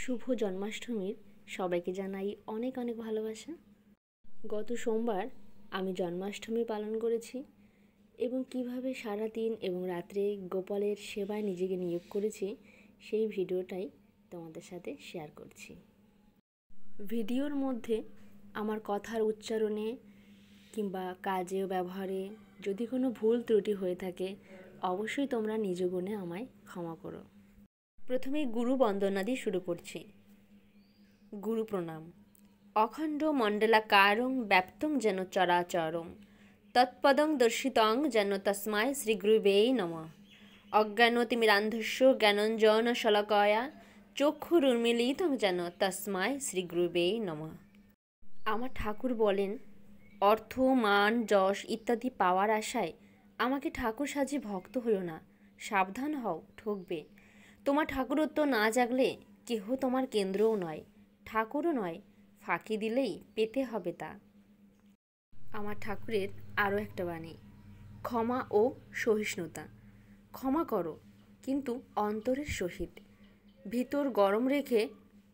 শুভ জন্মাষ্টমীর সবাইকে জানাই অনেক অনেক ভালোবাসা। গত সোমবার আমি জন্মাষ্টমী পালন করেছি এবং কিভাবে সারাদিন এবং রাত্রে গোপালের সেবায় নিজেকে নিয়োগ করেছি সেই ভিডিওটাই তোমাদের সাথে শেয়ার করছি। ভিডিওর মধ্যে আমার কথার উচ্চারণে কিংবা কাজে ও ব্যবহারে যদি কোনো ভুল ত্রুটি হয়ে থাকে অবশ্যই তোমরা নিজ গুণে আমায় ক্ষমা করো। প্রথমে গুরু বন্দনা দিয়ে শুরু করছি। গুরু প্রণাম। অখণ্ড মণ্ডলাকারং ব্যাপ্তং যেন চরাচরং তৎপদং দর্শিতং যেন তস্মায় শ্রীগুরুবে নমঃ। অজ্ঞানতিমিরান্ধস্য জ্ঞানঞ্জন শলাকয়া চক্ষুরুন্মীলিতং যেন তস্মায় শ্রীগুরুবে নমঃ। আমার ঠাকুর বলেন, অর্থ মান যশ ইত্যাদি পাওয়ার আশায় আমাকে ঠাকুর সাজি ভক্ত হইও না, সাবধান হও, ঠকবে। তোমার ঠাকুরত্ব না জাগলে কেহ তোমার কেন্দ্রও নয়, ঠাকুরও নয়, ফাঁকি দিলেই পেতে হবে তা। আমার ঠাকুরের আরও একটা বাণী, ক্ষমা ও সহিষ্ণুতা। ক্ষমা করো কিন্তু অন্তরের সহিত, ভিতর গরম রেখে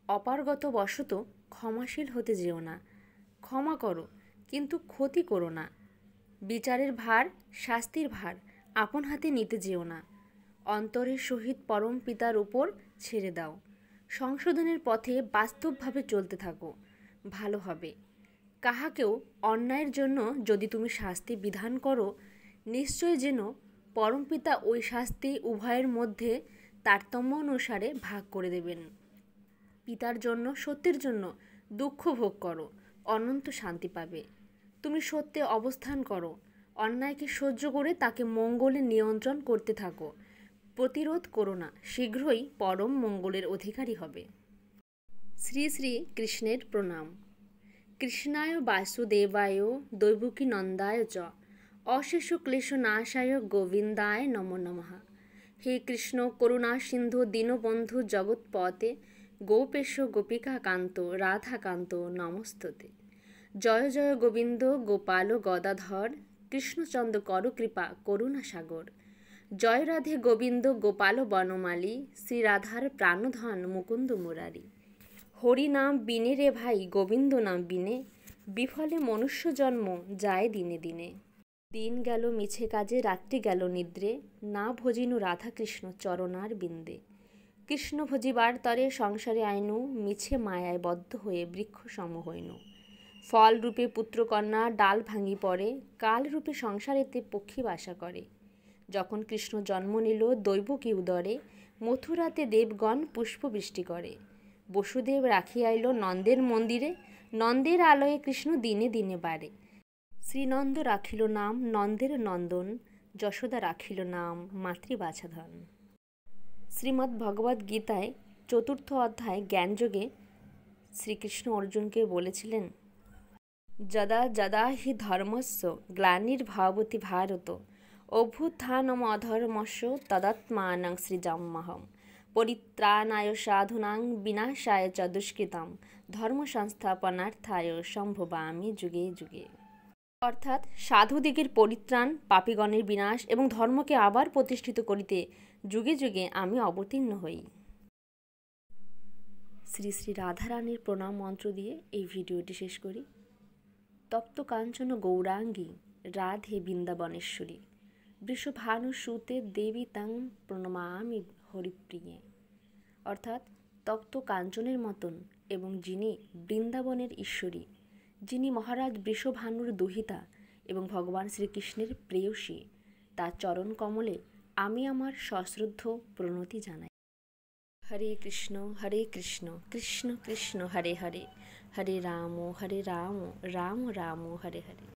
অপারগত বশত ক্ষমাশীল হতে যেও না। ক্ষমা করো কিন্তু ক্ষতি করো না। বিচারের ভার, শাস্তির ভার আপন হাতে নিতে যেও না। অন্তরের সহিত পরম পিতার উপর ছেড়ে দাও। সংশোধনের পথে বাস্তবভাবে চলতে থাকো, ভালো হবে। কাহাকেও অন্যায়ের জন্য যদি তুমি শাস্তি বিধান করো, নিশ্চয় যেন পরমপিতা ওই শাস্তি উভয়ের মধ্যে তারতম্য অনুসারে ভাগ করে দেবেন। পিতার জন্য, সত্যের জন্য দুঃখ ভোগ করো, অনন্ত শান্তি পাবে। তুমি সত্যে অবস্থান করো, অন্যায়কে সহ্য করে তাকে মঙ্গলে নিয়ন্ত্রণ করতে থাকো, প্রতিরোধ করো না, শীঘ্রই পরম মঙ্গলের অধিকারী হবে। শ্রী শ্রী কৃষ্ণের প্রণাম। কৃষ্ণায় বাসুদেবায় দৈবকী নন্দায় চ অশেষ ক্লেশনাশায় গোবিন্দায় নমো নমঃ। হে কৃষ্ণ করুণা সিন্ধু দীনবন্ধু জগৎপতে গোপেশ গোপিকা কান্ত রাধাকান্ত নমস্তুতে। জয় জয় গোবিন্দ গোপাল গদাধর কৃষ্ণচন্দ্র কর কৃপা করুণা সাগর। জয় রাধে গোবিন্দ গোপাল বনমালী শ্রী রাধার প্রাণধন মুকুন্দ মুরারি। হরি নাম বিনে রে ভাই গোবিন্দ নাম বিনে, বিফলে মনুষ্য জন্ম যায় দিনে দিনে। দিন গেল মিছে কাজে রাত্রি গেল নিদ্রে, না ভজিনু রাধা কৃষ্ণ চরণার বিন্দে। কৃষ্ণ ভজিবার তরে সংসারে আইনু, মিছে মায়ায় বদ্ধ হয়ে বৃক্ষ সম হইনু। ফল রূপে পুত্রকন্যা ডাল ভাঙি পড়ে, কাল রূপে সংসারেতে পক্ষী বাসা করে। যখন কৃষ্ণ জন্ম নিল দৈবকী উদরে, মথুরাতে দেবগণ পুষ্পবৃষ্টি করে। বসুদেব রাখি আইল নন্দের মন্দিরে, নন্দের আলয়ে কৃষ্ণ দিনে দিনে বাড়ে। শ্রীনন্দ রাখিল নাম নন্দের নন্দন, যশোদা রাখিল নাম মাতৃবাছাধন। শ্রীমদ্ ভগবদ্ গীতায় 4th অধ্যায় জ্ঞানযোগে শ্রীকৃষ্ণ অর্জুনকে বলেছিলেন, যদা যদা হি ধর্মস্য গ্লানির্ভবতি ভারত অভ্যুত্থানম অধর্মস্য তদাত্মানং সৃজাম্যহম পরিত্রাণায় সাধুনাং বিনাশায় চ দুষ্কৃতাম ধর্ম সংস্থাপনার্থায় সম্ভবামি যুগে যুগে। অর্থাৎ সাধুদিগের পরিত্রাণ, পাপীগণের বিনাশ এবং ধর্মকে আবার প্রতিষ্ঠিত করিতে যুগে যুগে আমি অবতীর্ণ হই। শ্রী শ্রী রাধারানীর প্রণাম মন্ত্র দিয়ে এই ভিডিওটি শেষ করি। তপ্ত কাঞ্চন গৌরাঙ্গী রাধে বৃন্দাবনেশ্বরী বৃষভানুসুতে দেবী তাং প্রণমামি হরিপ্রিয়ে। অর্থাৎ তপ্ত কাঞ্চনের মতন এবং যিনি বৃন্দাবনের ঈশ্বরী, যিনি মহারাজ বৃষভানুর দুহিতা এবং ভগবান শ্রীকৃষ্ণের প্রেয়সী, তার চরণ কমলে আমি আমার সশ্রদ্ধ প্রণতি জানাই। হরে কৃষ্ণ কৃষ্ণ কৃষ্ণ হরে হরে, হরে রাম রাম রাম হরে হরে।